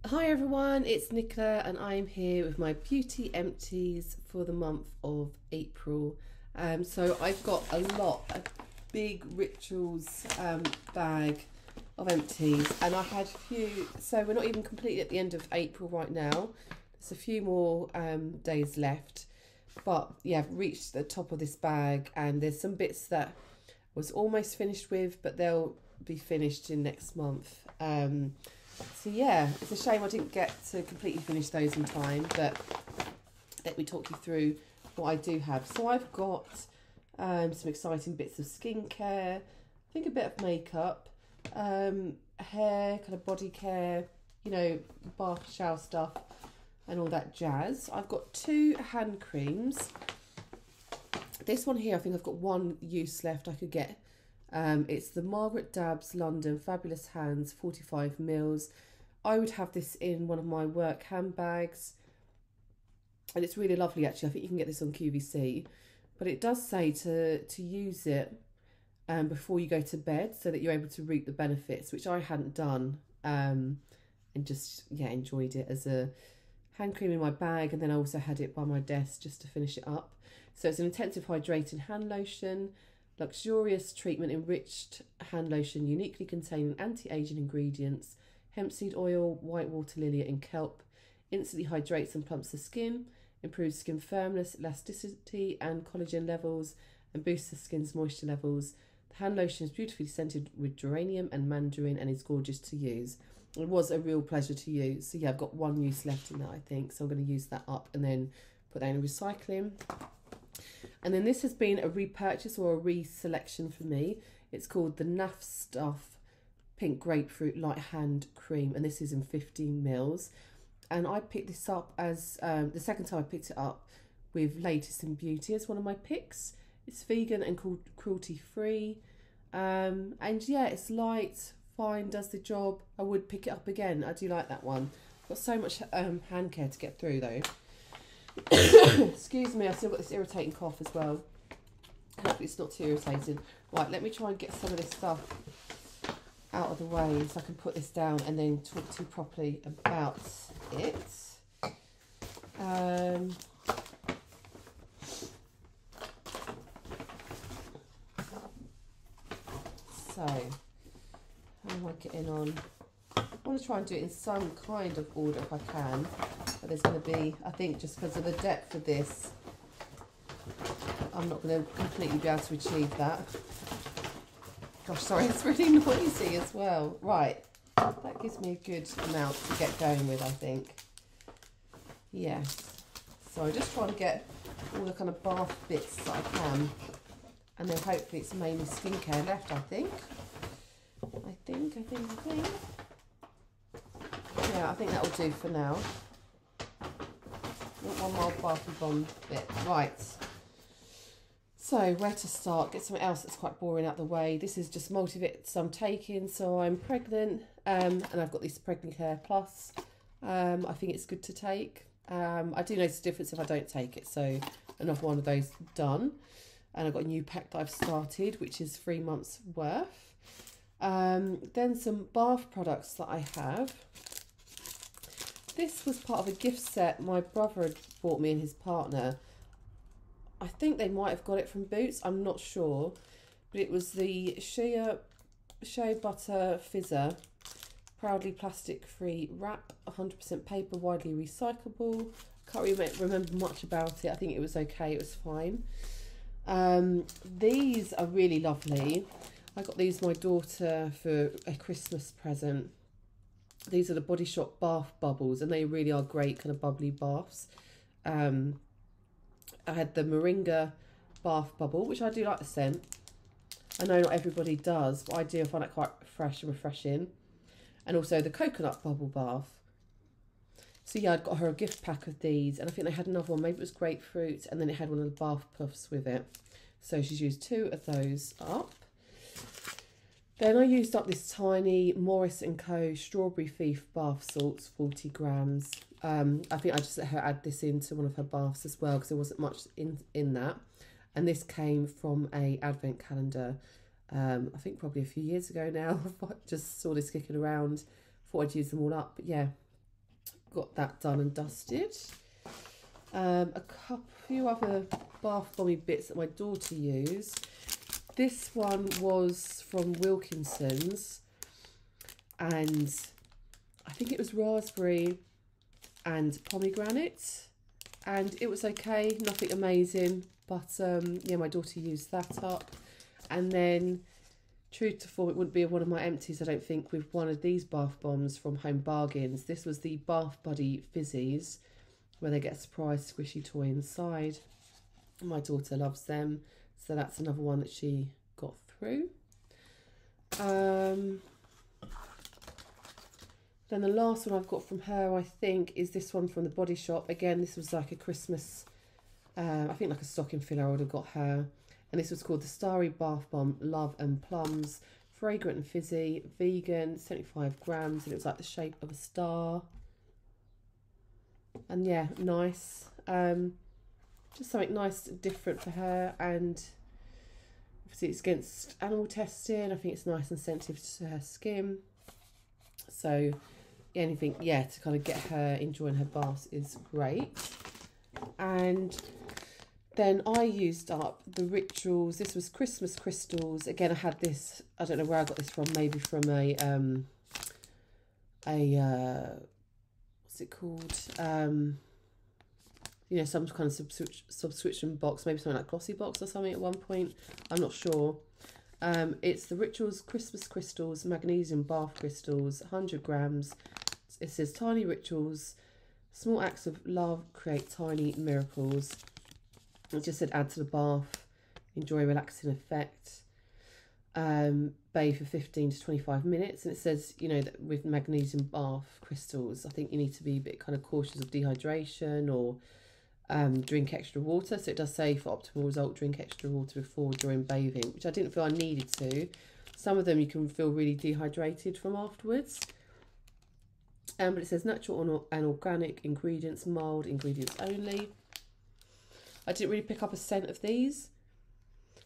Hi everyone, it's Nicola and I'm here with my beauty empties for the month of April. So I've got a big rituals bag of empties, and I had a few, so we're not even completely at the end of April right now. There's a few more days left, but yeah, I've reached the top of this bag and there's some bits that was almost finished with, but they'll be finished in next month. So yeah, it's a shame I didn't get to completely finish those in time, but let me talk you through what I do have. So I've got some exciting bits of skincare, I think a bit of makeup, hair, kind of body care, bath, shower stuff and all that jazz. I've got 2 hand creams. This one here, I think I've got one use left I could get. It's the Margaret Dabbs London Fabulous Hands 45 mils. I would have this in one of my work handbags, and it's really lovely actually. I think you can get this on QVC, but it does say to use it before you go to bed so that you're able to reap the benefits, which I hadn't done, and just enjoyed it as a hand cream in my bag, and then I also had it by my desk just to finish it up. So it's an intensive hydrating hand lotion, luxurious treatment enriched hand lotion, uniquely containing anti-aging ingredients, hemp seed oil, white water lily and kelp, instantly hydrates and plumps the skin, improves skin firmness, elasticity and collagen levels, and boosts the skin's moisture levels. The hand lotion is beautifully scented with geranium and mandarin and is gorgeous to use. It was a real pleasure to use. So yeah, I've got one use left in that, I think, so I'm going to use that up and then put that in recycling. And then this has been a repurchase or a reselection for me. It's called the NAF Stuff Pink Grapefruit Light Hand Cream, and this is in 15 mils. And I picked this up as the second time I picked it up with Latest in Beauty as one of my picks. It's vegan and cruelty free, and yeah, it's light, fine, does the job. I would pick it up again. I do like that one. Got so much hand care to get through though. Excuse me, I've still got this irritating cough as well. Hopefully it's not too irritating. Right, let me try and get some of this stuff out of the way so I can put this down and then talk to you properly about it. So, how am I getting on? I want to try and do it in some kind of order if I can, but there's going to be, I think just because of the depth of this, I'm not going to completely be able to achieve that. Gosh, sorry, it's really noisy as well. Right, that gives me a good amount to get going with, I think. Yes, so I just try to get all the kind of bath bits that I can, and then hopefully it's mainly skincare left, I think. Yeah, I think that will do for now. One more bathy bomb bit. Right. So, where to start? Get something else that's quite boring out the way. This is just multivits I'm taking. So, I'm pregnant, and I've got this Pregnant Care Plus. I think it's good to take. I do notice a difference if I don't take it. So, another one of those done. And I've got a new pack that I've started, which is 3 months worth. Then some bath products that I have. This was part of a gift set my brother had bought me and his partner. I think they might have got it from Boots, I'm not sure. But it was the shea butter fizzer, proudly plastic free wrap, 100% paper, widely recyclable. Can't really remember much about it. I think it was okay, it was fine. These are really lovely. I got these my daughter for a Christmas present. These are the Body Shop bath bubbles, and they really are great kind of bubbly baths. I had the Moringa bath bubble, which I do like the scent. I know not everybody does, but I do. I find it quite fresh and refreshing. And also the coconut bubble bath. So yeah, I'd got her a gift pack of these, and I think they had another one. Maybe it was grapefruit, and then it had one of the bath puffs with it. So she's used 2 of those up. Then I used up this tiny Morris & Co. Strawberry Thief bath salts, 40 grams. I think I just let her add this into one of her baths as well because there wasn't much in that. And this came from a advent calendar, I think probably a few years ago now. I just saw this kicking around, thought I'd use them all up. But yeah, got that done and dusted. Few other bath bomby bits that my daughter used. This one was from Wilkinson's, and I think it was raspberry and pomegranate, and it was okay, nothing amazing, but yeah, my daughter used that up. And then, true to form, it wouldn't be one of my empties, I don't think, with one of these bath bombs from Home Bargains. This was the Bath Buddy Fizzies, where they get a surprise squishy toy inside. My daughter loves them, so that's another one that she got through. Then the last one I've got from her, I think, is this one from the Body Shop. Again, this was like a Christmas, I think like a stocking filler I would have got her. And this was called the Starry Bath Bomb Love and Plums. Fragrant and fizzy, vegan, 75 grams, and it was like the shape of a star. And yeah, nice. Just something nice, different for her. And obviously it's against animal testing. I think it's nice and sensitive to her skin. So anything, yeah, to kind of get her enjoying her baths is great. And then I used up the Rituals. This was Christmas crystals. Again, I had this, I don't know where I got this from, maybe from a what's it called? You know, some kind of subscription box, maybe something like Glossy Box or something at one point. I'm not sure. It's the Rituals Christmas Crystals, Magnesium Bath Crystals, 100 grams. It says tiny rituals, small acts of love create tiny miracles. It just said add to the bath, enjoy a relaxing effect, bathe for 15 to 25 minutes. And it says, you know, that with magnesium bath crystals, I think you need to be a bit kind of cautious of dehydration or drink extra water. So it does say for optimal result, drink extra water before, during bathing, which I didn't feel I needed to. Some of them you can feel really dehydrated from afterwards. But it says natural and organic ingredients, mild ingredients only. I didn't really pick up a scent of these,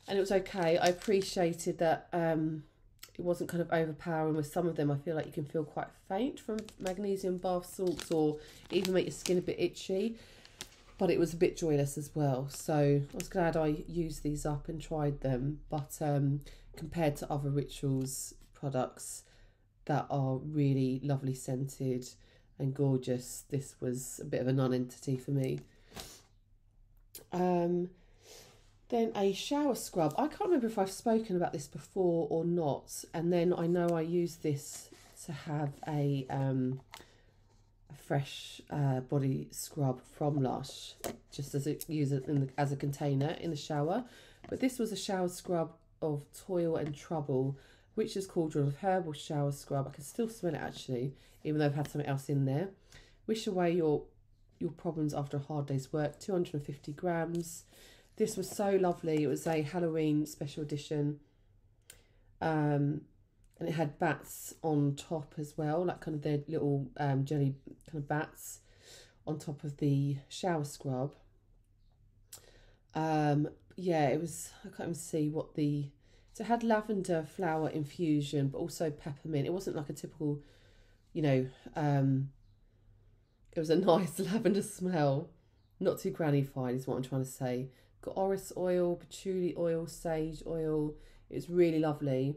and it was okay. I appreciated that it wasn't kind of overpowering. With some of them, I feel like you can feel quite faint from magnesium bath salts, or even make your skin a bit itchy, but it was a bit joyless as well. So I was glad I used these up and tried them. But compared to other Rituals products that are really lovely scented and gorgeous, this was a bit of a non-entity for me. Then a shower scrub. I can't remember if I've spoken about this before or not. And then I know I used this to have a fresh body scrub from Lush, just as it use it as a container in the shower. But this was a shower scrub of Toil and Trouble, Witch's Cauldron of Herbal Shower Scrub. I can still smell it actually, even though I've had something else in there. Wish away your problems after a hard day's work. 250 grams. This was so lovely. It was a Halloween special edition, and it had bats on top as well, like kind of their little jelly kind of bats on top of the shower scrub. Yeah, it was, I can't even see what the, so it had lavender flower infusion, but also peppermint. It wasn't like a typical, you know, it was a nice lavender smell, not too granny-fied is what I'm trying to say. Got orris oil, patchouli oil, sage oil. It was really lovely,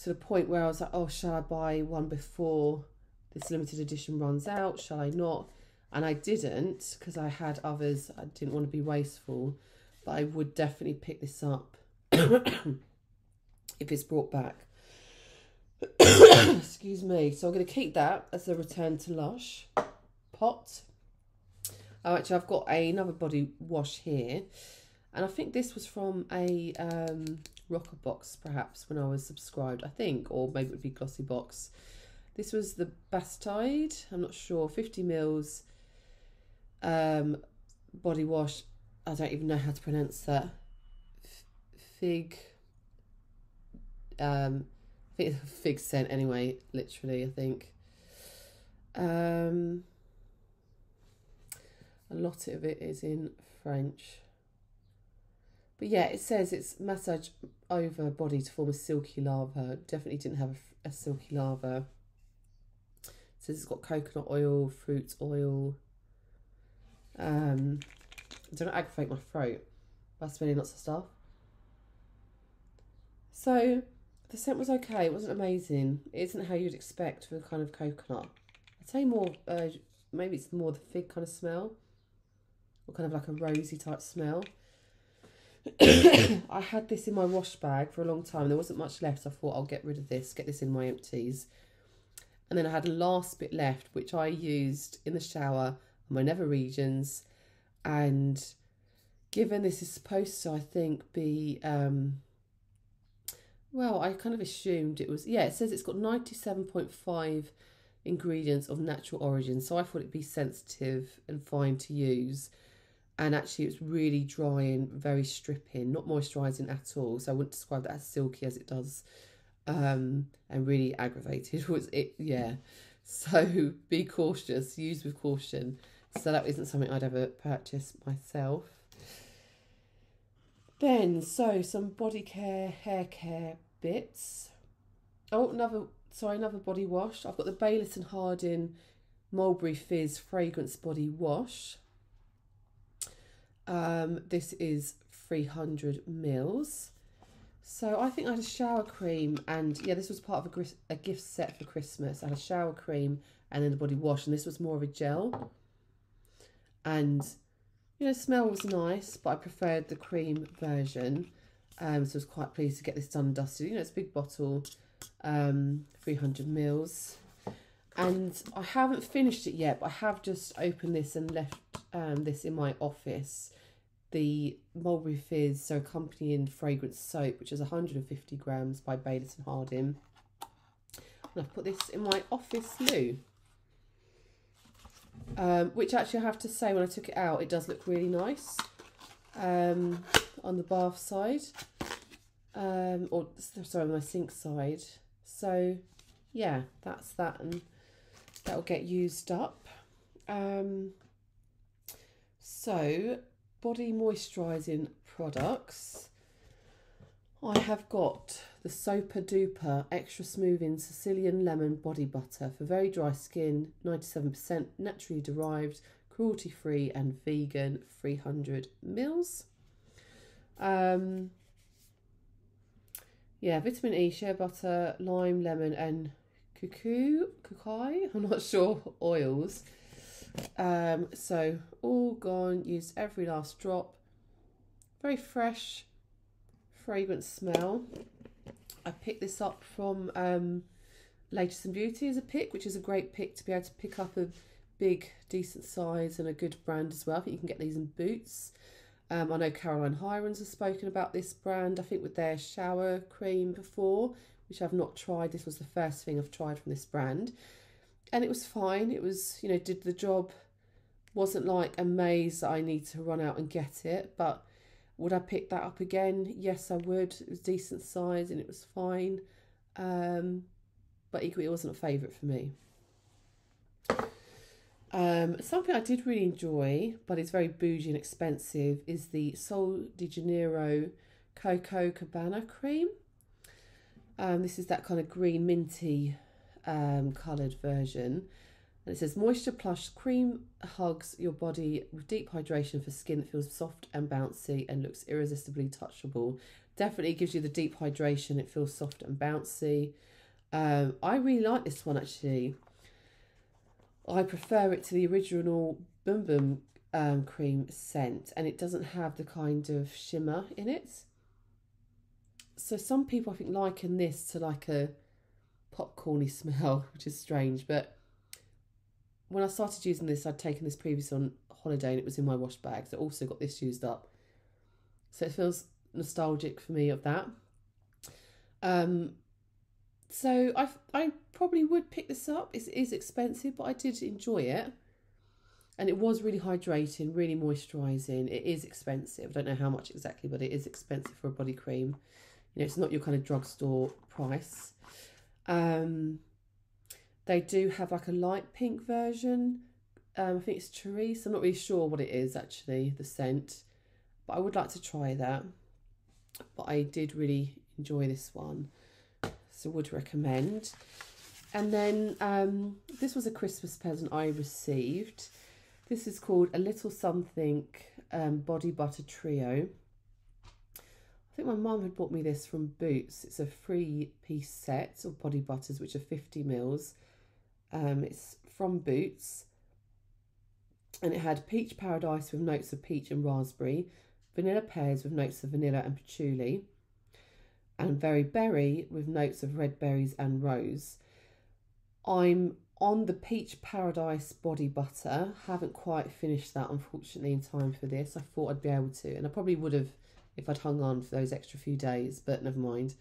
to the point where I was like, oh, shall I buy one before this limited edition runs out? Shall I not? And I didn't, because I had others. I didn't want to be wasteful, but I would definitely pick this up if it's brought back. Excuse me. So I'm going to keep that as a return to Lush pot. Oh, actually, I've got another body wash here, and I think this was from a Rocker Box, perhaps, when I was subscribed, I think, or maybe it would be Glossy Box. This was the Bastide, I'm not sure, 50 mils body wash. I don't even know how to pronounce that. Fig. I think it's a fig scent anyway, literally, I think. A lot of it is in French. But yeah, it says it's massage over body to form a silky lava. Definitely didn't have a silky lava. says it's got coconut oil, fruit oil. Don't aggravate my throat by spilling lots of stuff. So the scent was okay. It wasn't amazing. It isn't how you'd expect for a kind of coconut. I'd say more, maybe it's more the fig kind of smell, or kind of like a rosy type smell. I had this in my wash bag for a long time. There wasn't much left. So I thought I'll get rid of this, get this in my empties. And then I had a last bit left, which I used in the shower on my nether regions. And given this is supposed to, I think, be, well, I kind of assumed it was, yeah, it says it's got 97.5 ingredients of natural origin. So I thought it'd be sensitive and fine to use. And actually it's really dry and very stripping, not moisturising at all. So I wouldn't describe that as silky as it does. And really aggravated was it, yeah. So be cautious, use with caution. So that isn't something I'd ever purchase myself. Then, so some body care, hair care bits. Oh, another body wash. I've got the Baylis and Hardin Mulberry Fizz Fragrance Body Wash. This is 300 mils. So I think I had a shower cream, and yeah, this was part of a gift set for Christmas. I had a shower cream and then the body wash, and this was more of a gel. And you know, smell was nice, but I preferred the cream version. So I was quite pleased to get this done and dusted. You know, it's a big bottle, 300 mils. And I haven't finished it yet, but I have just opened this and left this in my office. The Mulberry Fizz, so accompanying fragrance soap, which is 150 grams by Baylis and Hardin. And I've put this in my office loo. Which actually I have to say, when I took it out, it does look really nice. On the bath side. Or, sorry, on my sink side. So, yeah, that's that, and that'll get used up. So, body moisturising products. I have got the Sopa Duper Extra Smoothing Sicilian Lemon Body Butter for very dry skin, 97% naturally derived, cruelty-free and vegan, 300 mils. Yeah, vitamin E, shea butter, lime, lemon and cacao, I'm not sure, oils. So all gone, used every last drop. Very fresh fragrance smell. I picked this up from Latest and Beauty as a pick, which is a great pick to be able to pick up a big decent size and a good brand as well. I think you can get these in Boots. I know Caroline Hirons has spoken about this brand, I think with their shower cream before, which I've not tried. This was the first thing I've tried from this brand. And it was fine. It was, you know, did the job. Wasn't like a maze that I need to run out and get it. But would I pick that up again? Yes, I would. It was decent size and it was fine. But equally, it wasn't a favourite for me. Something I did really enjoy, but it's very bougie and expensive, is the Sol de Janeiro Coco Cabana cream. This is that kind of green minty coloured version. And it says, Moisture Plush Cream hugs your body with deep hydration for skin that feels soft and bouncy and looks irresistibly touchable. Definitely gives you the deep hydration. It feels soft and bouncy. I really like this one, actually. I prefer it to the original Boom Boom cream scent, and it doesn't have the kind of shimmer in it. So some people, I think, liken this to like a popcorny smell, which is strange. But when I started using this, I'd taken this previously on holiday and it was in my wash bag. So I also got this used up. So it feels nostalgic for me of that. So I probably would pick this up. It is expensive, but I did enjoy it. And it was really hydrating, really moisturising. It is expensive. I don't know how much exactly, but it is expensive for a body cream. You know, it's not your kind of drugstore price. They do have like a light pink version. I think it's Therese. I'm not really sure what it is actually, the scent. But I would like to try that. But I did really enjoy this one. So would recommend. And then this was a Christmas present I received. This is called A Little Something Body Butter Trio. I think my mum had bought me this from Boots. It's a 3-piece set of body butters, which are 50 mils. It's from Boots. And it had peach paradise with notes of peach and raspberry, vanilla pears with notes of vanilla and patchouli, and very berry with notes of red berries and rose. I'm on the peach paradise body butter. Haven't quite finished that, unfortunately, in time for this. I thought I'd be able to, and I probably would have if I'd hung on for those extra few days, but never mind.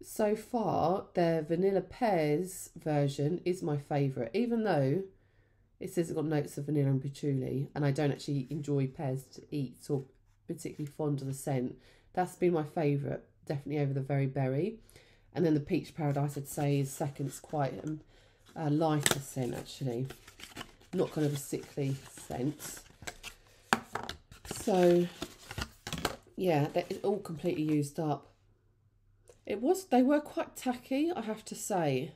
So far, their vanilla pears version is my favourite, even though it says it's got notes of vanilla and patchouli, and I don't actually enjoy pears to eat or particularly fond of the scent. That's been my favourite, definitely over the very berry. And then the peach paradise, I'd say, is second. It's quite a lighter scent, actually, not kind of a sickly scent. So yeah, it's all completely used up. They were quite tacky, I have to say,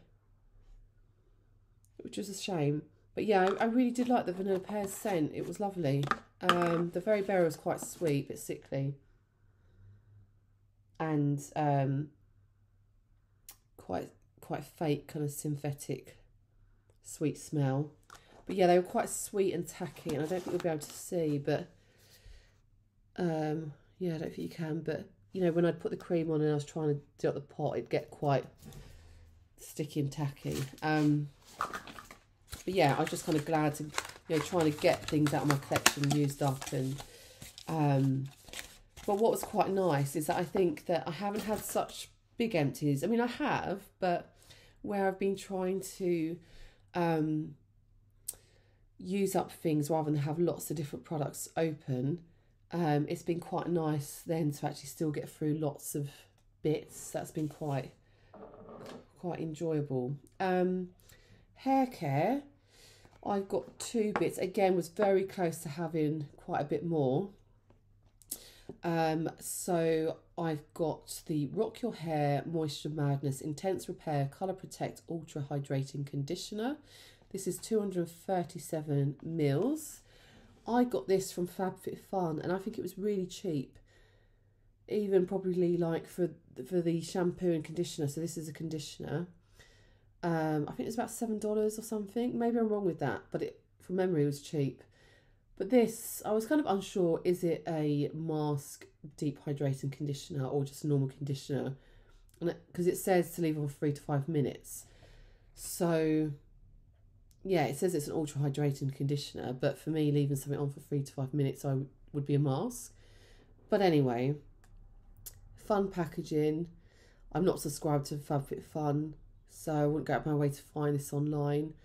which was a shame. But yeah, I really did like the vanilla pear scent. It was lovely. The very berry was quite sweet, but sickly, and quite fake, kind of synthetic sweet smell. But yeah, they were quite sweet and tacky, and I don't think you'll be able to see, but yeah, I don't think you can. But you know, when I'd put the cream on and I was trying to do up the pot, it'd get quite sticky and tacky. But yeah, I was just kind of glad to, you know, trying to get things out of my collection used up. And but what was quite nice is that I think that I haven't had such big empties. I mean, I have, but where I've been trying to use up things rather than have lots of different products open, it's been quite nice then to actually still get through lots of bits. That's been quite enjoyable. Hair care, I've got 2 bits. Again, was very close to having quite a bit more. So I've got the Rock Your Hair Moisture Madness Intense Repair Colour Protect Ultra Hydrating Conditioner. This is 237 mils. I got this from FabFitFun, and I think it was really cheap. Even probably like for the shampoo and conditioner. So this is a conditioner. I think it's about $7 or something. Maybe I'm wrong with that, but from memory it was cheap. But this, I was kind of unsure, is it a mask deep hydrating conditioner or just a normal conditioner? And because it says to leave on 3 to 5 minutes. So yeah, it says it's an ultra hydrating conditioner, but for me, leaving something on for 3 to 5 minutes would be a mask. But anyway, fun packaging. I'm not subscribed to FabFitFun, so I wouldn't go out my way to find this online.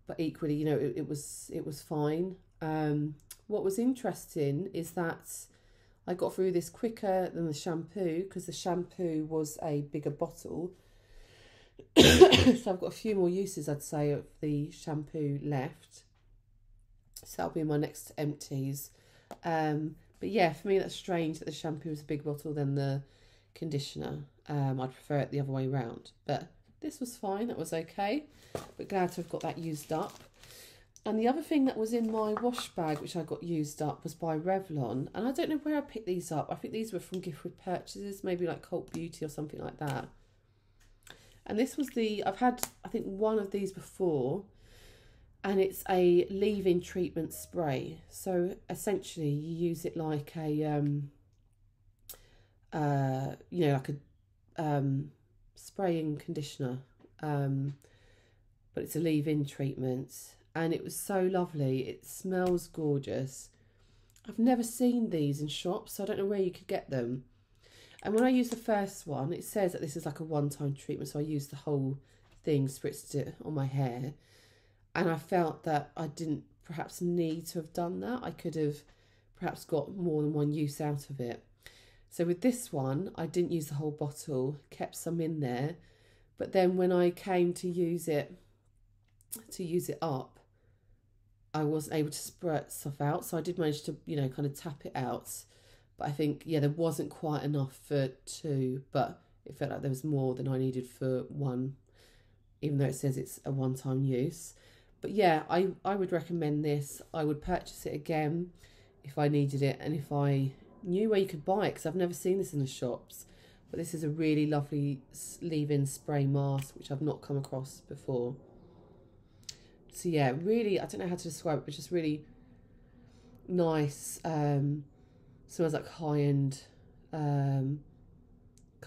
But equally, you know, it was fine. What was interesting is that I got through this quicker than the shampoo, because the shampoo was a bigger bottle. So I've got a few more uses, I'd say, of the shampoo left. So that'll be my next empties. But yeah, for me that's strange that the shampoo is a big bottle than the conditioner. I'd prefer it the other way around. But this was fine, that was okay. But glad to have got that used up. And the other thing that was in my wash bag, which I got used up, was by Revlon. And I don't know where I picked these up. I think these were from gift with purchases, maybe like Cult Beauty or something like that. And this was I've had, I think, one of these before. And it's a leave-in treatment spray. So essentially you use it like a, you know, like a spraying conditioner. But it's a leave-in treatment. And it was so lovely. It smells gorgeous. I've never seen these in shops, so I don't know where you could get them. And when I used the first one, it says that this is like a one-time treatment, so I used the whole thing, spritzed it on my hair. And I felt that I didn't perhaps need to have done that. I could have perhaps got more than one use out of it. So with this one, I didn't use the whole bottle, kept some in there. But then when I came to use it up, I wasn't able to spurt stuff out. So I did manage to, you know, kind of tap it out. But I think, yeah, there wasn't quite enough for 2. But it felt like there was more than I needed for one, even though it says it's a one-time use. But yeah, I would recommend this. I would purchase it again if I needed it, and if I knew where you could buy it, because I've never seen this in the shops. But this is a really lovely leave-in spray mask, which I've not come across before. So yeah, really, I don't know how to describe it, but just really nice. Smells like high-end kind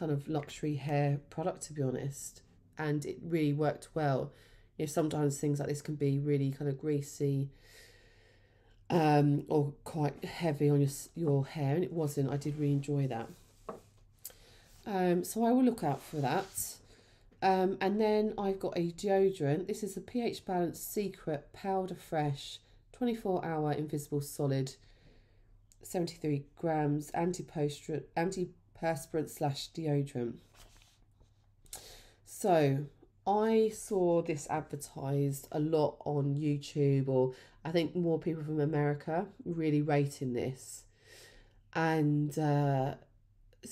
of luxury hair product, to be honest. And it really worked well. You know, sometimes things like this can be really kind of greasy or quite heavy on your hair, and it wasn't. I did really enjoy that. So I will look out for that. And then I've got a deodorant. This is the pH Balance Secret Powder Fresh 24-hour Invisible Solid, 73 grams, antiperspirant / deodorant. So I saw this advertised a lot on YouTube, or I think more people from America really rating this. And so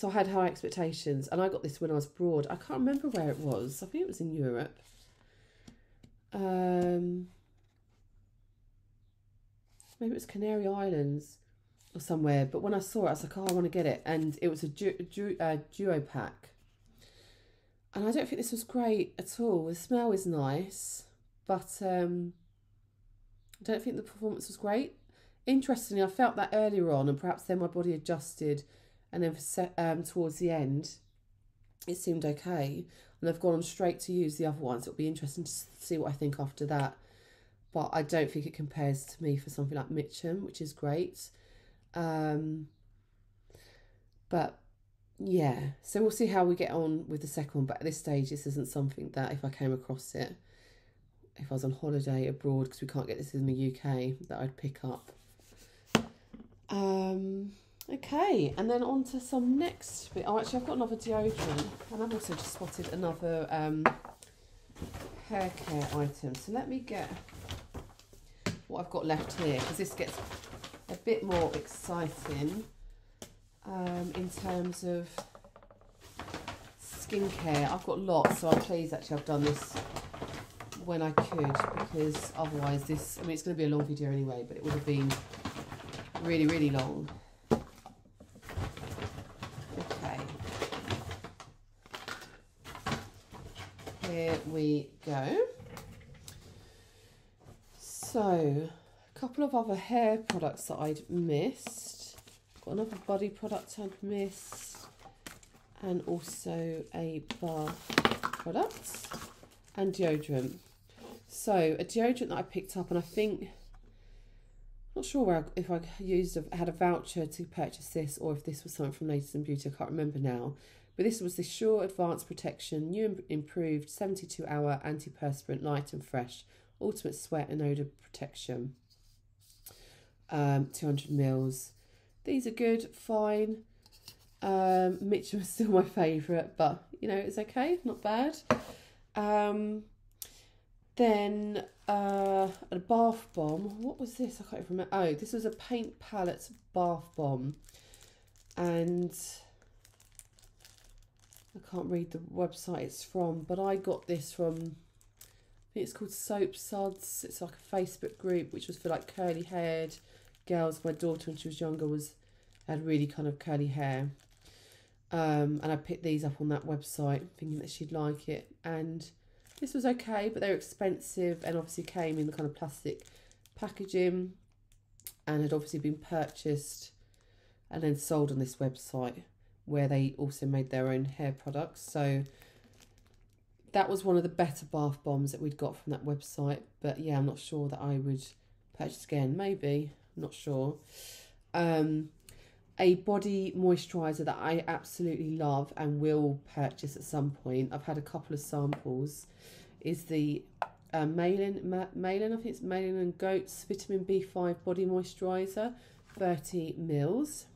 I had high expectations, and I got this when I was abroad. I can't remember where it was. I think it was in Europe. Maybe it was Canary Islands or somewhere. But when I saw it, I was like, oh, I want to get it. And it was a duo pack. And I don't think this was great at all. The smell is nice, but I don't think the performance was great. Interestingly, I felt that earlier on, and perhaps then my body adjusted, and then towards the end, it seemed okay. And I've gone on straight to use the other ones. It'll be interesting to see what I think after that. But I don't think it compares to me for something like Mitchum, which is great. But yeah, so we'll see how we get on with the second one. But at this stage, this isn't something that if I came across it, if I was on holiday abroad, because we can't get this in the UK, that I'd pick up. Okay, and then on to some next bit. Oh, actually, I've got another deodorant, and I've also just spotted another hair care item. So let me get what I've got left here, because this gets a bit more exciting in terms of skincare. I've got lots, so I'm pleased actually I've done this when I could, because otherwise this, I mean, it's going to be a long video anyway, but it would have been really, really long. Okay. Here we go. So, a couple of other hair products that I'd missed. Got another body product I'd missed, and also a bath product and deodorant. So, a deodorant that I picked up, and I think, not sure if I had a voucher to purchase this, or if this was something from Ladies and Beauty, I can't remember now. But this was the Sure Advanced Protection, new and improved 72-hour antiperspirant, light and fresh, ultimate sweat and odour protection. 200 mils. These are good, fine. Mitchum is still my favourite, but you know, it's okay, not bad. Then a bath bomb. What was this? I can't even remember. Oh, this was a paint palette bath bomb, and I can't read the website it's from, but I got this from, I think it's called Soap Suds. It's like a Facebook group which was for like curly haired girls. My daughter, when she was younger, had really kind of curly hair, and I picked these up on that website thinking that she'd like it, and this was okay, but they were expensive, and obviously came in the kind of plastic packaging, and had obviously been purchased and then sold on this website, where they also made their own hair products. So that was one of the better bath bombs that we'd got from that website. But yeah, I'm not sure that I would purchase again. Maybe, I'm not sure. A body moisturiser that I absolutely love and will purchase at some point, I've had a couple of samples, is the Malin, I think it's Malin and Goat's Vitamin B5 Body Moisturiser, 30 mils.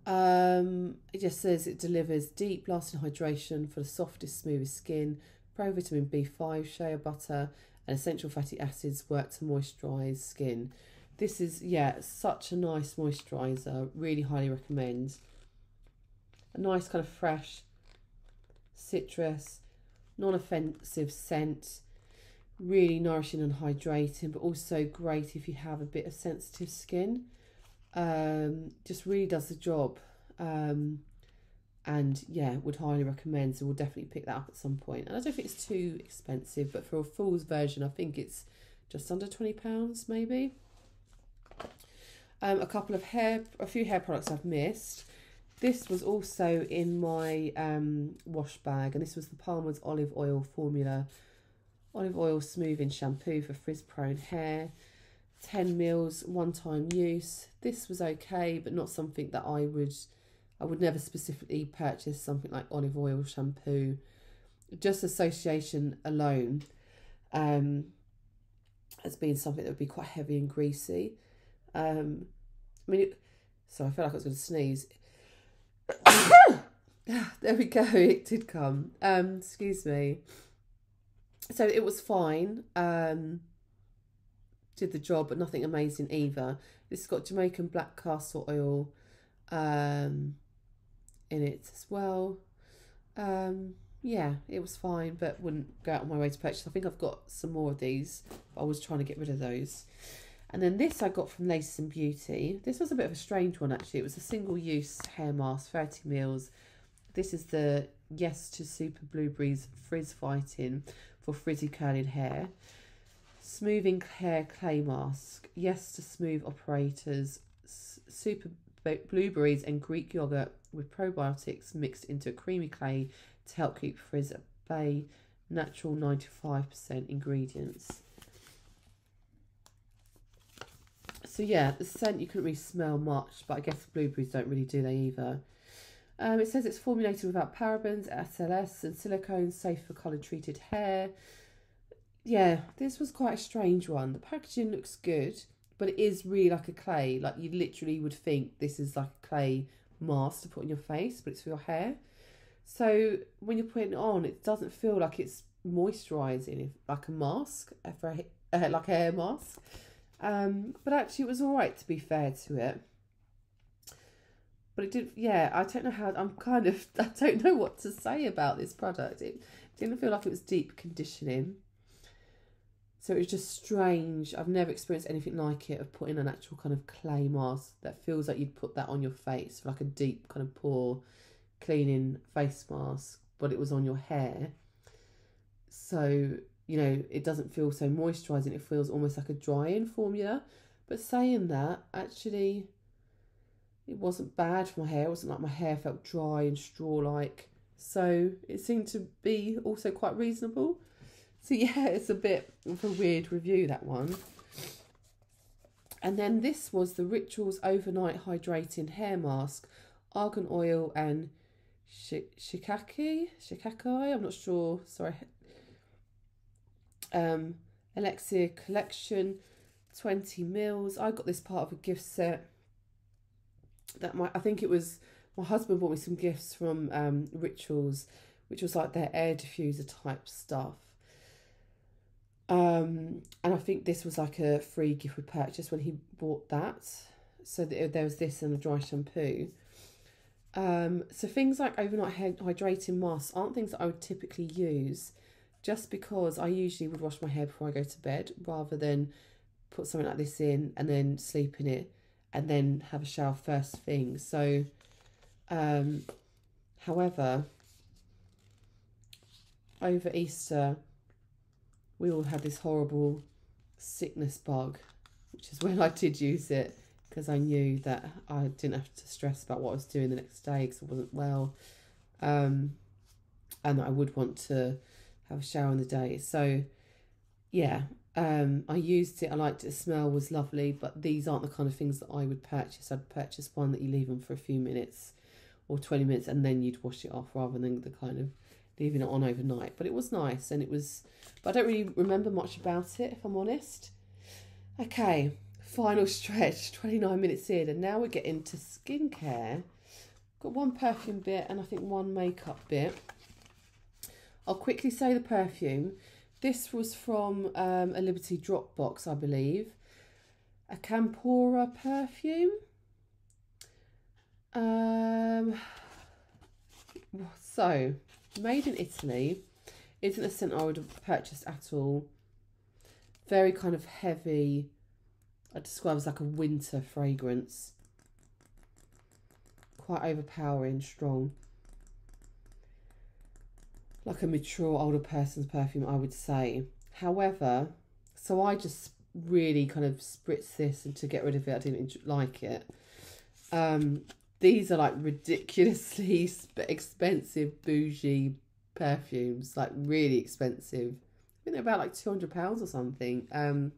It just says it delivers deep lasting hydration for the softest, smoothest skin, pro vitamin B5, shea butter and essential fatty acids work to moisturise skin. This is, yeah, such a nice moisturiser, really highly recommend. a nice kind of fresh citrus, non-offensive scent, really nourishing and hydrating, but also great if you have a bit of sensitive skin. Just really does the job. And yeah, would highly recommend, so we'll definitely pick that up at some point. And I don't think it's too expensive, but for a Fool's version I think it's just under £20 maybe. A few hair products I've missed. This was also in my wash bag, and this was the Palmer's Olive Oil Formula Olive Oil Smoothing Shampoo for frizz-prone hair. 10 mils, one-time use. This was okay, but not something that I would never specifically purchase something like olive oil shampoo. Just association alone has been something that would be quite heavy and greasy. So I felt like I was going to sneeze. There we go, it did come. Excuse me. So it was fine. Did the job, but nothing amazing either. This has got Jamaican black castor oil in it as well. Yeah, it was fine, but wouldn't go out of my way to purchase. I think I've got some more of these, but I was trying to get rid of those. And then this I got from Lace and Beauty. This was a bit of a strange one actually. It was a single-use hair mask, 30 mils. This is the Yes to Super Blueberries Frizz Fighting for frizzy curling hair. Smoothing hair clay mask. Yes to smooth operators. Super blueberries and Greek yogurt with probiotics mixed into a creamy clay to help keep frizz at bay. Natural 95% ingredients. So yeah, the scent you couldn't really smell much, but I guess blueberries don't really do they either. It says it's formulated without parabens, SLS and silicone, safe for colour treated hair. Yeah, this was quite a strange one. The packaging looks good, but it is really like a clay. Like you literally would think this is like a clay mask to put on your face, but it's for your hair. So when you're putting it on, it doesn't feel like it's moisturising, like a mask, for like a hair mask. But actually it was all right, to be fair to it. But it did, yeah, I don't know how, I don't know what to say about this product. It didn't feel like it was deep conditioning. So it was just strange. I've never experienced anything like it, of putting an actual kind of clay mask that feels like you'd put that on your face, like a deep kind of pore cleaning face mask, but it was on your hair. So, you know, it doesn't feel so moisturising. It feels almost like a drying formula. But saying that, actually, it wasn't bad for my hair. It wasn't like my hair felt dry and straw-like. So it seemed to be also quite reasonable. So yeah, it's a bit of a weird review, that one. And then this was the Rituals Overnight Hydrating Hair Mask, Argan Oil and Shikakai, I'm not sure, sorry. Elixir Collection, 20 mils. I got this part of a gift set that I think it was my husband bought me some gifts from Rituals, which was like their air diffuser type stuff. And I think this was like a free gift with purchase when he bought that. So there was this and a dry shampoo. So things like overnight hydrating masks aren't things that I would typically use, just because I usually would wash my hair before I go to bed, rather than put something like this in and then sleep in it and then have a shower first thing. So, however, over Easter, we all had this horrible sickness bug, which is when I did use it, because I knew that I didn't have to stress about what I was doing the next day because I wasn't well, and I would want to have a shower in the day. So yeah, I used it, I liked it, the smell was lovely, but these aren't the kind of things that I would purchase. I'd purchase one that you leave on for a few minutes or 20 minutes and then you'd wash it off, rather than the kind of leaving it on overnight. But it was nice, and it was, but I don't really remember much about it, if I'm honest. Okay, final stretch, 29 minutes in, and now we're getting to skincare. Got one perfume bit and I think one makeup bit. I'll quickly say the perfume. This was from a Liberty drop box, I believe. A Campora perfume. So, made in Italy. Isn't a scent I would have purchased at all. Very kind of heavy. I describe as like a winter fragrance. Quite overpowering, strong. Like a mature older person's perfume, I would say. However, so I just really kind of spritz this and to get rid of it. I didn't like it. These are like ridiculously expensive bougie perfumes, like really expensive. I think they're about like £200 or something.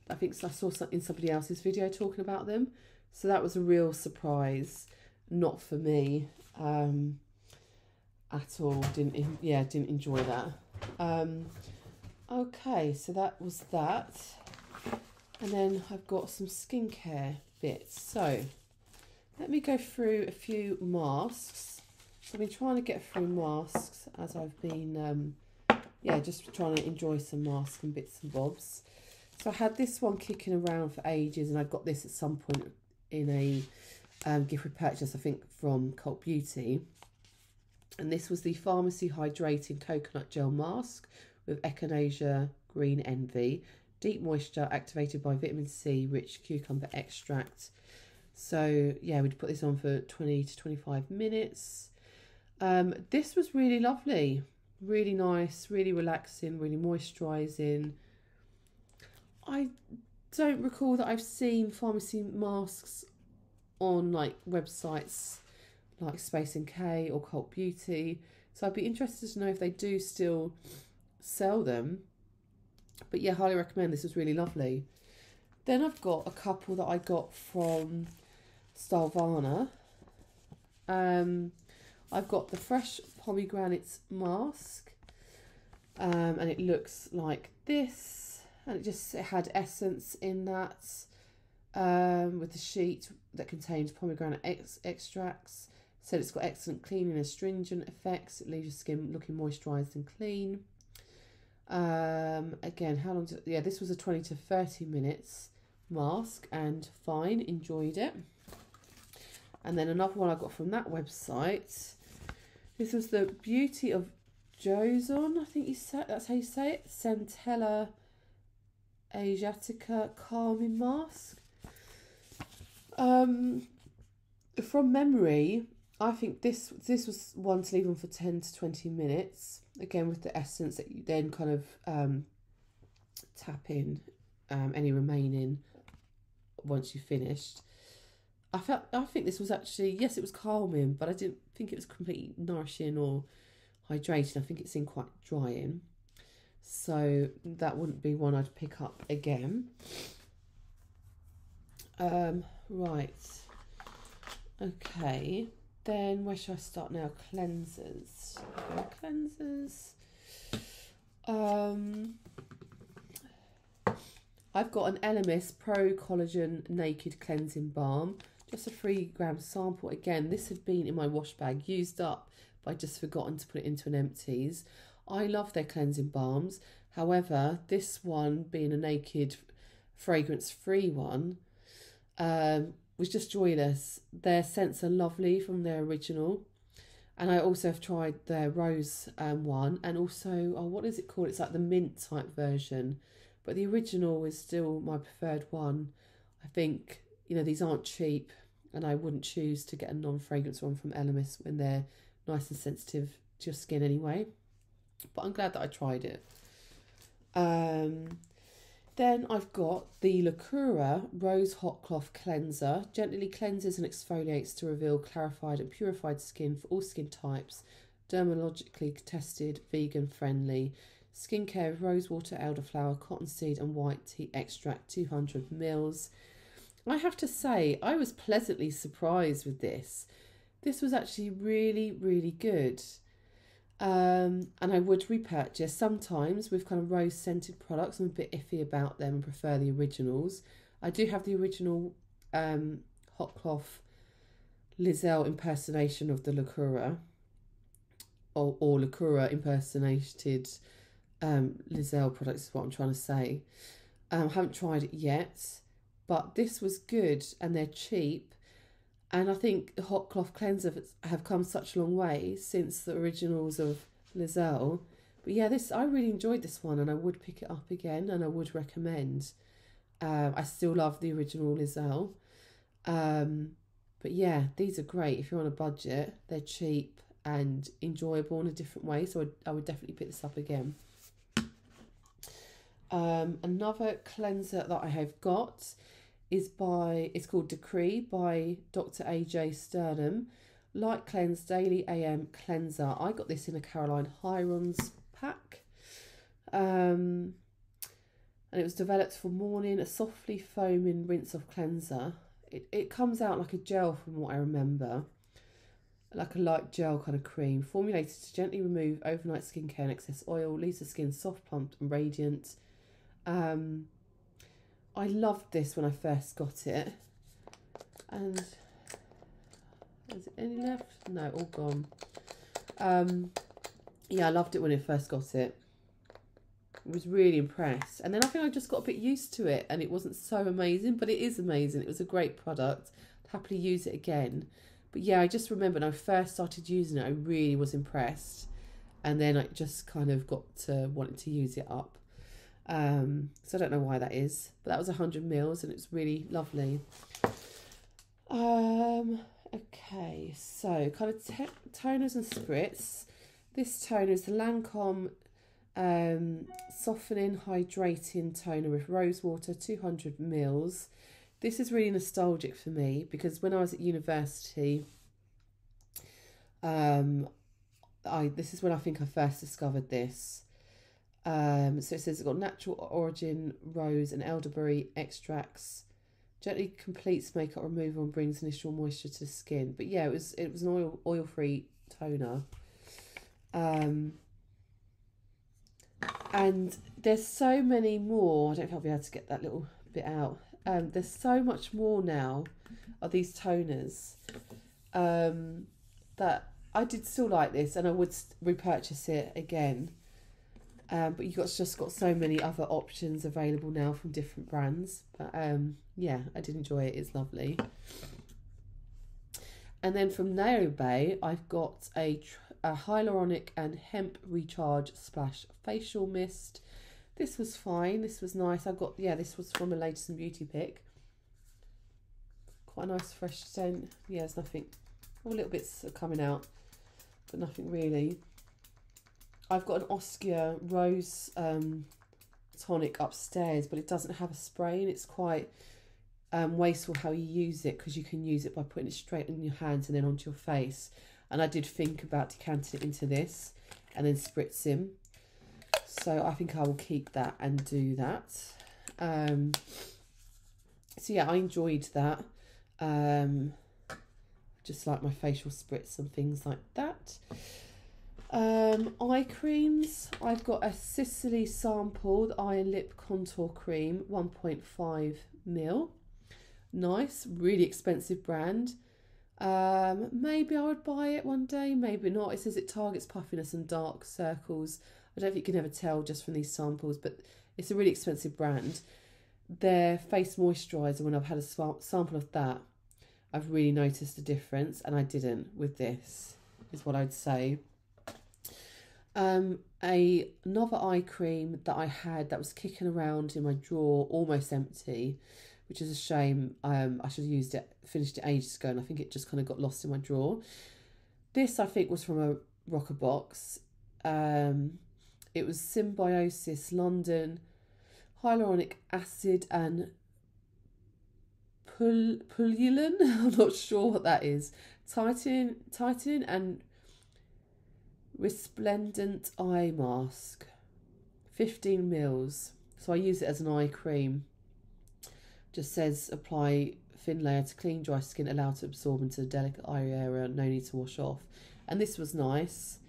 I think I saw in somebody else's video talking about them, so that was a real surprise. Not for me at all. Didn't enjoy that. Okay, so that was that, and then I've got some skincare bits. So let me go through a few masks. So I've been trying to get through masks as I've been, just trying to enjoy some masks and bits and bobs. So I had this one kicking around for ages, and I got this at some point in a gift with purchase, I think from Cult Beauty. And this was the Pharmacy Hydrating Coconut Gel Mask with Echinacea Green Envy. Deep moisture activated by vitamin C, rich cucumber extract. So yeah, we'd put this on for 20 to 25 minutes. This was really lovely, really nice, really relaxing, really moisturising. I don't recall that I've seen pharmacy masks on like websites like Space NK or Cult Beauty, so I'd be interested to know if they do still sell them. But yeah, highly recommend. This was really lovely. Then I've got a couple that I got from Stalvana. I've got the Fresh Pomegranates mask, and it looks like this, and it had essence in that, with the sheet that contains pomegranate extracts. So it's got excellent cleaning and astringent effects. It leaves your skin looking moisturised and clean. Again, how long this was a 20 to 30 minutes mask, and fine, enjoyed it. And then another one I got from that website. This was the Beauty of Jozon, I think that's how you say it. Centella Asiatica Calming Mask. From memory, I think this was one to leave on for 10 to 20 minutes. Again, with the essence that you then kind of tap in any remaining once you finished. I think this was actually, yes, it was calming, but I didn't think it was completely nourishing or hydrating. I think it seemed quite drying. So that wouldn't be one I'd pick up again. Right. Okay. Then where should I start now? Cleansers. I've got an Elemis Pro Collagen Naked Cleansing Balm. Just a 3 gram sample. Again, this had been in my wash bag, used up, but I just forgotten to put it into an Empties. I love their cleansing balms. However, this one, being a naked fragrance-free one, was just joyless. Their scents are lovely from their original. And I also have tried their rose one, and also, what is it called? It's like the mint type version. But the original is still my preferred one. I think, these aren't cheap, and I wouldn't choose to get a non-fragrance one from Elemis when they're nice and sensitive to your skin anyway. But I'm glad that I tried it. Then I've got the Lacura Rose Hot Cloth Cleanser. Gently cleanses and exfoliates to reveal clarified and purified skin for all skin types. Dermatologically tested, vegan friendly. Skincare with rosewater, elderflower, cottonseed and white tea extract, 200 mils. I have to say, I was pleasantly surprised with this. This was actually really, really good. And I would repurchase. Sometimes with kind of rose scented products, I'm a bit iffy about them and prefer the originals. I do have the original hot cloth Lizelle impersonation of the Lacura, or Lacura impersonated Lizelle products is what I'm trying to say. I haven't tried it yet, but this was good, and they're cheap. And I think the hot cloth cleansers have come such a long way since the originals of Lizelle. But yeah, I really enjoyed this one, and I would pick it up again, and I would recommend. I still love the original Lizelle. But yeah, these are great if you're on a budget. They're cheap and enjoyable in a different way, so I would definitely pick this up again. Another cleanser that I have got is it's called Decree by Dr. AJ Sternum. Light Cleanse Daily AM Cleanser. I got this in a Caroline Hirons pack. And it was developed for morning, a softly foaming rinse-off cleanser. It comes out like a gel from what I remember. Like a light gel kind of cream. Formulated to gently remove overnight skincare and excess oil. Leaves the skin soft, plumped and radiant. I loved this when I first got it. And is it any left? No, all gone. Yeah, I loved it when I first got it. I was really impressed. And then I think I just got a bit used to it and it wasn't so amazing, but it is amazing. It was a great product. I'd happily use it again. But yeah, I just remember when I first started using it, I really was impressed. And then I just kind of got to wanting to use it up. So I don't know why that is. But that was 100 mils and it's really lovely. Okay, so kind of toners and spritz. This toner is the Lancome Softening Hydrating Toner with rose water, 200 mils. This is really nostalgic for me because when I was at university, this is when I think I first discovered this. So it says it's got natural origin rose and elderberry extracts. Gently completes makeup removal and brings initial moisture to the skin. But yeah, it was an oil-free toner. And there's so many more. I don't know if I'll be able to get that little bit out. There's so much more now of these toners that I did still like this and I would repurchase it again. But just got so many other options available now from different brands. But yeah, I did enjoy it. It's lovely. And then from Nail Bay, I've got a hyaluronic and hemp recharge splash facial mist. This was fine. This was nice. This was from a Latest and Beauty pick. Quite a nice fresh scent. Yeah, there's nothing. Oh, little bits are coming out, but nothing really. I've got an Oskia Rose tonic upstairs, but it doesn't have a spray and it's quite wasteful how you use it because you can use it by putting it straight in your hands and then onto your face. And I did think about decanting it into this and then spritzing. So I think I will keep that and do that. So yeah, I enjoyed that. Just like my facial spritz and things like that. Eye creams. I've got a Sicily sampled eye and lip contour cream, 1.5 mil. Nice, really expensive brand. Maybe I would buy it one day, maybe not. It says it targets puffiness and dark circles. I don't think you can ever tell just from these samples, but it's a really expensive brand. Their face moisturiser, when I've had a sample of that, I've really noticed a difference, and I didn't with this, is what I'd say. Another eye cream that I had that was kicking around in my drawer, almost empty, which is a shame. I should have finished it ages ago, and I think it just kind of got lost in my drawer. This, I think, was from a Rocker Box. It was Symbiosis London Hyaluronic Acid and Pullulin. I'm not sure what that is. Tightening and Resplendent Eye Mask. 15 mils. So I use it as an eye cream. Just says apply thin layer to clean dry skin, allow to absorb into the delicate eye area, no need to wash off. And this was nice.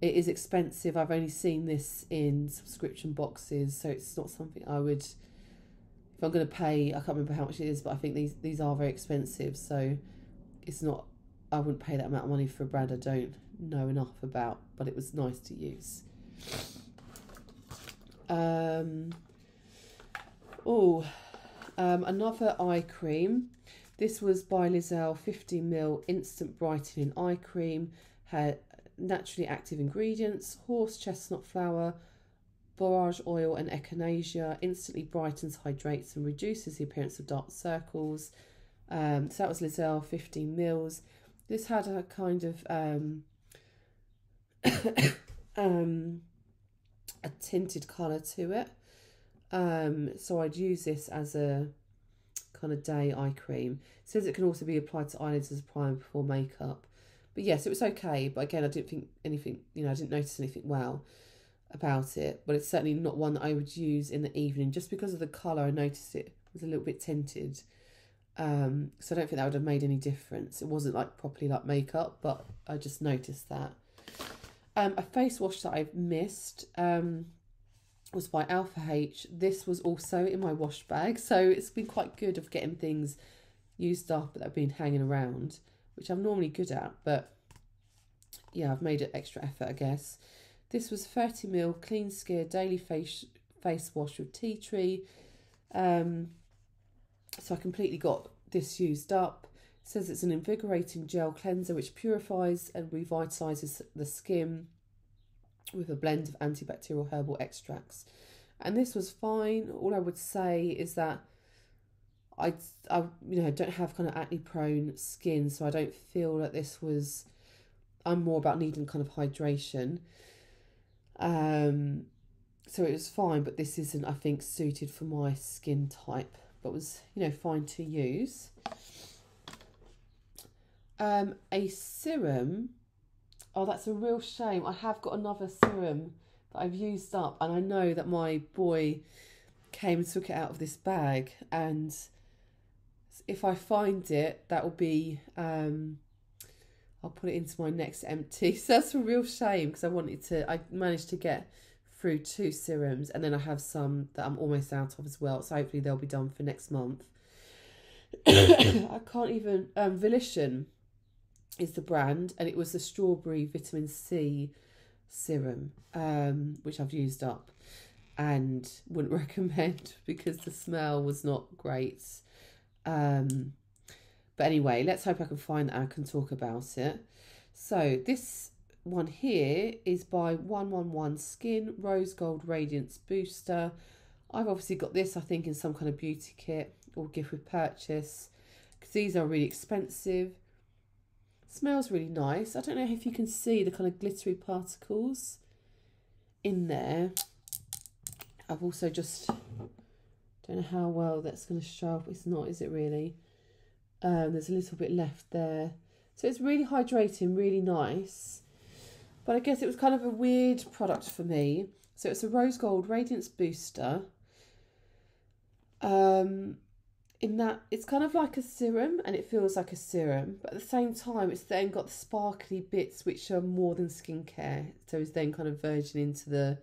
It is expensive. I've only seen this in subscription boxes, so it's not something I would, if I'm going to pay, I can't remember how much it is, but I think these are very expensive, so it's not, I wouldn't pay that amount of money for a brand I don't know enough about, but it was nice to use. Another eye cream. This was by Lizelle 15ml Instant Brightening Eye Cream. Had naturally active ingredients, horse chestnut flower, borage oil and echinacea. Instantly brightens, hydrates and reduces the appearance of dark circles. So that was Lizelle 15ml. This had a kind of a tinted colour to it. So I'd use this as a kind of day eye cream. It says it can also be applied to eyelids as a primer before makeup. But yes, it was okay. But again, I didn't think anything, I didn't notice anything wow about it. But it's certainly not one that I would use in the evening. Just because of the colour, I noticed it was a little bit tinted. So I don't think that would have made any difference. It wasn't like properly like makeup, but I just noticed that. A face wash that I've missed was by Alpha H. This was also in my wash bag, so it's been quite good of getting things used up that have been hanging around, which I'm normally good at, but yeah, I've made an extra effort, I guess. This was 30ml Clean Skin Daily Face Wash with Tea Tree. So I completely got this used up. It says it's an invigorating gel cleanser which purifies and revitalises the skin with a blend of antibacterial herbal extracts. And this was fine. All I would say is that I don't have kind of acne prone skin, so I don't feel that this was, I'm more about needing kind of hydration. So it was fine, but this isn't, I think, suited for my skin type, but was, fine to use. A serum. Oh, that's a real shame. I have got another serum that I've used up, and I know that my boy came and took it out of this bag, and if I find it, that will be, I'll put it into my next empty. So that's a real shame, because I managed to get through 2 serums, and then I have some that I'm almost out of as well, so hopefully they'll be done for next month. I can't even, Volition is the brand, and it was the strawberry vitamin C serum, which I've used up and wouldn't recommend because the smell was not great. But anyway, let's hope I can find that and I can talk about it. So this one here is by 111 Skin Rose Gold Radiance Booster. I've obviously got this, I think, in some kind of beauty kit or gift with purchase, because these are really expensive. Smells really nice. I don't know if you can see the kind of glittery particles in there. I've also just, don't know how well that's going to show up. It's not, is it really? There's a little bit left there. So it's really hydrating, really nice. But I guess it was kind of a weird product for me. So it's a Rose Gold Radiance Booster. In that it's kind of like a serum, and it feels like a serum, but at the same time it's then got the sparkly bits which are more than skincare, so it's then kind of verging into the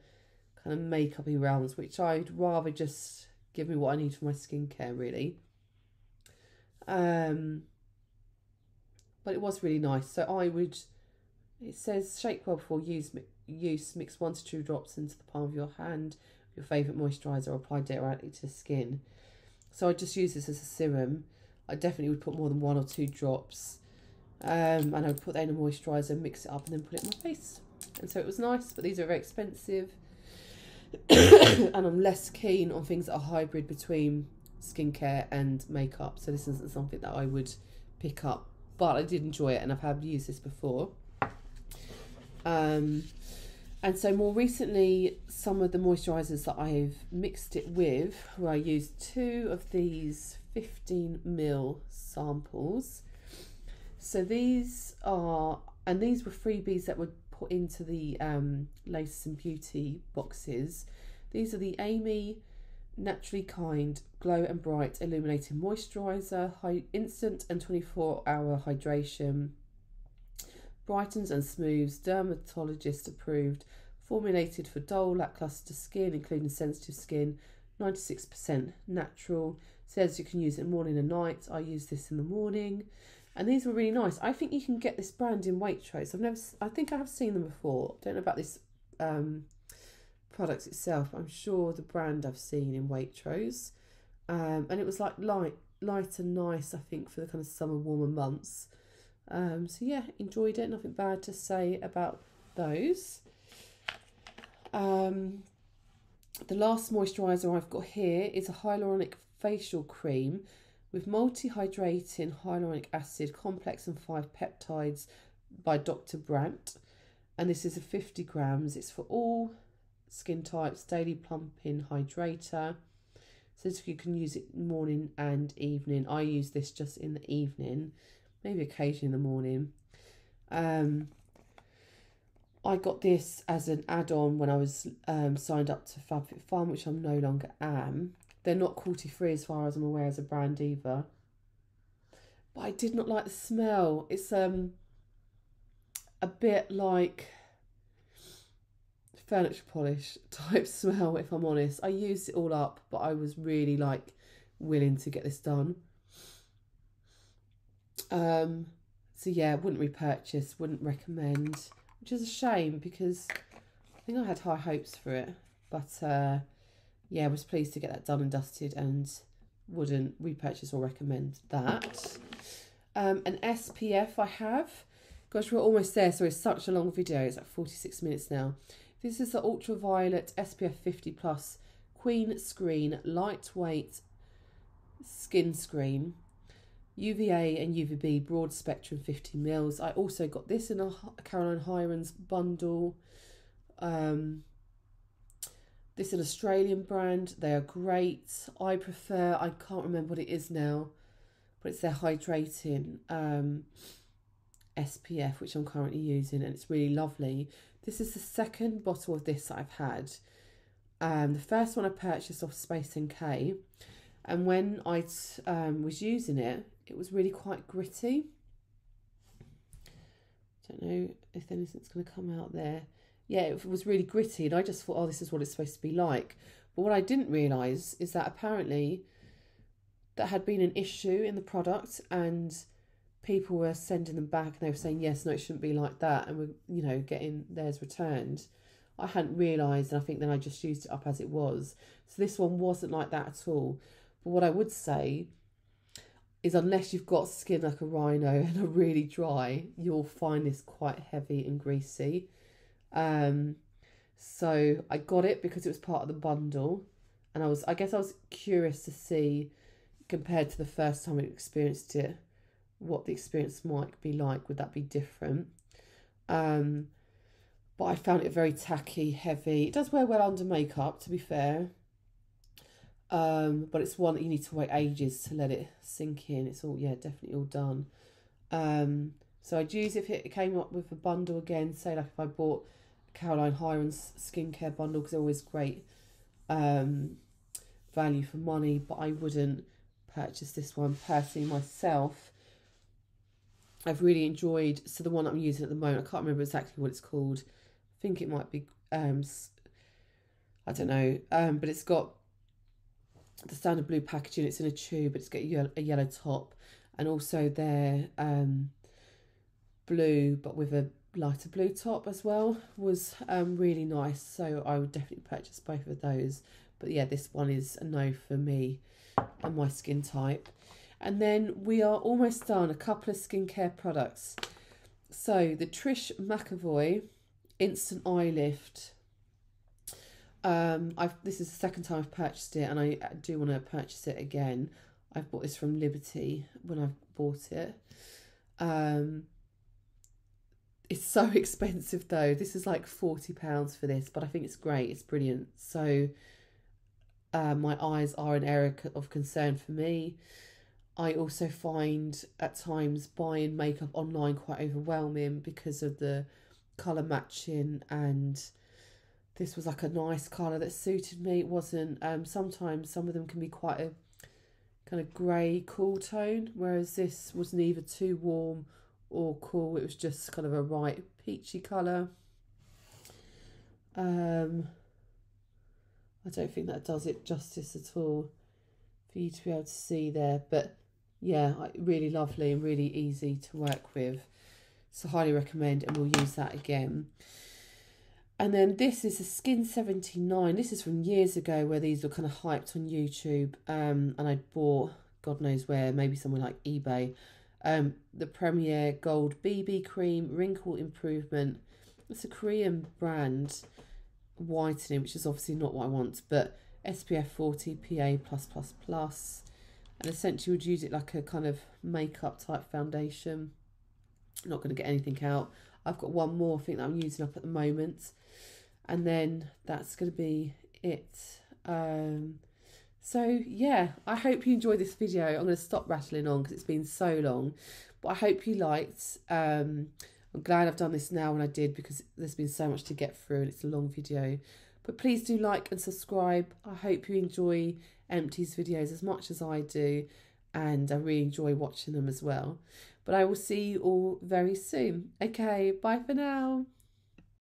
kind of makeup-y realms, which I'd rather just give me what I need for my skincare, really. But it was really nice. So it says shake well before use, mix 1 to 2 drops into the palm of your hand, your favourite moisturiser, or apply directly to the skin. So I just use this as a serum. I definitely would put more than 1 or 2 drops. And I would put that in a moisturiser, mix it up, and then put it in my face. And so it was nice, but these are very expensive. And I'm less keen on things that are hybrid between skincare and makeup. So this isn't something that I would pick up. But I did enjoy it, and I've used this before. And so more recently, some of the moisturisers that I've mixed it with, where I used 2 of these 15ml samples. So these were freebies that were put into the Latest in Beauty boxes. These are the Amy Naturally Kind Glow and Bright Illuminating Moisturiser, instant and 24-hour hydration. Brightens and smooths, dermatologist approved, formulated for dull, lackluster skin, including sensitive skin, 96% natural. Says you can use it morning and night. I use this in the morning, and these were really nice. I think you can get this brand in Waitrose. I think I have seen them before. Don't know about this product itself. I'm sure the brand I've seen in Waitrose. and it was like light and nice, I think, for the kind of summer warmer months. So yeah, enjoyed it. Nothing bad to say about those. The last moisturiser I've got here is a hyaluronic facial cream with multi-hydrating hyaluronic acid complex and 5 peptides by Dr. Brandt. And this is a 50 grams. It's for all skin types, daily plumping hydrator. So you can use it morning and evening. I use this just in the evening, maybe occasionally in the morning. I got this as an add-on when I was signed up to FabFitFun, which I no longer am. They're not cruelty-free as far as I'm aware as a brand either. But I did not like the smell. It's a bit like furniture polish type smell, if I'm honest. I used it all up, but I was really like willing to get this done. So yeah, wouldn't repurchase, wouldn't recommend, which is a shame because I think I had high hopes for it. But yeah, I was pleased to get that done and dusted and wouldn't repurchase or recommend that. An SPF I have. Gosh, we're almost there, so it's such a long video. It's like 46 minutes now. This is the Ultraviolet SPF 50 Plus Queen Screen Lightweight Skin Screen. UVA and UVB broad spectrum 50 mils. I also got this in a Caroline Hirons bundle. This is an Australian brand. They are great. I prefer, I can't remember what it is now, but it's their hydrating SPF, which I'm currently using, and it's really lovely. This is the second bottle of this that I've had. The first one I purchased off Space NK, and when I was using it, it was really quite gritty. Don't know if anything's going to come out there. Yeah, it was really gritty, and I just thought, oh, this is what it's supposed to be like. But what I didn't realise is that apparently that had been an issue in the product, and people were sending them back, and they were saying, yes, no, it shouldn't be like that, and we're, you know, getting theirs returned. I hadn't realised, and I think then I just used it up as it was. So this one wasn't like that at all. But what I would say is, unless you've got skin like a rhino and are really dry, you'll find this quite heavy and greasy. So I got it because it was part of the bundle, and I guess I was curious to see, compared to the first time I experienced it, what the experience might be like. Would that be different? But I found it very tacky, heavy. It does wear well under makeup, to be fair. But it's one that you need to wait ages to let it sink in. It's all, yeah, definitely all done. So I'd use if it came up with a bundle again, say like if I bought Caroline Hirons skincare bundle, because they're always great value for money, but I wouldn't purchase this one personally myself. I've really enjoyed, so the one I'm using at the moment, I can't remember exactly what it's called. I think it might be, I don't know, but it's got the standard blue packaging. It's in a tube, but it's got a yellow top, and also their blue, but with a lighter blue top as well, was really nice. So I would definitely purchase both of those. But yeah, this one is a no for me and my skin type. And then we are almost done. A couple of skincare products. So the Trish McEvoy Instant Eye Lift. This is the second time I've purchased it, and I do want to purchase it again. I've bought this from Liberty when I've bought it. It's so expensive though. This is like £40 for this, but I think it's great. It's brilliant. So my eyes are an area of concern for me. I also find at times buying makeup online quite overwhelming because of the colour matching, and this was like a nice colour that suited me. It wasn't, sometimes some of them can be quite a kind of grey, cool tone, whereas this was neither too warm or cool. It was just kind of a right peachy colour. I don't think that does it justice at all for you to be able to see there, but yeah, really lovely and really easy to work with. So highly recommend, and we'll use that again. And then this is a Skin 79. This is from years ago where these were kind of hyped on YouTube. And I bought, God knows where, maybe somewhere like eBay. The Premier Gold BB Cream Wrinkle Improvement. It's a Korean brand, whitening, which is obviously not what I want, but SPF 40 PA+++. And essentially would use it like a kind of makeup type foundation. Not going to get anything out. I've got one more thing that I'm using up at the moment. And then that's going to be it. So yeah, I hope you enjoyed this video. I'm going to stop rattling on because it's been so long. But I hope you liked. I'm glad I've done this now when I did, because there's been so much to get through and it's a long video. But please do like and subscribe. I hope you enjoy Empties videos as much as I do. And I really enjoy watching them as well. But I will see you all very soon. Okay, bye for now.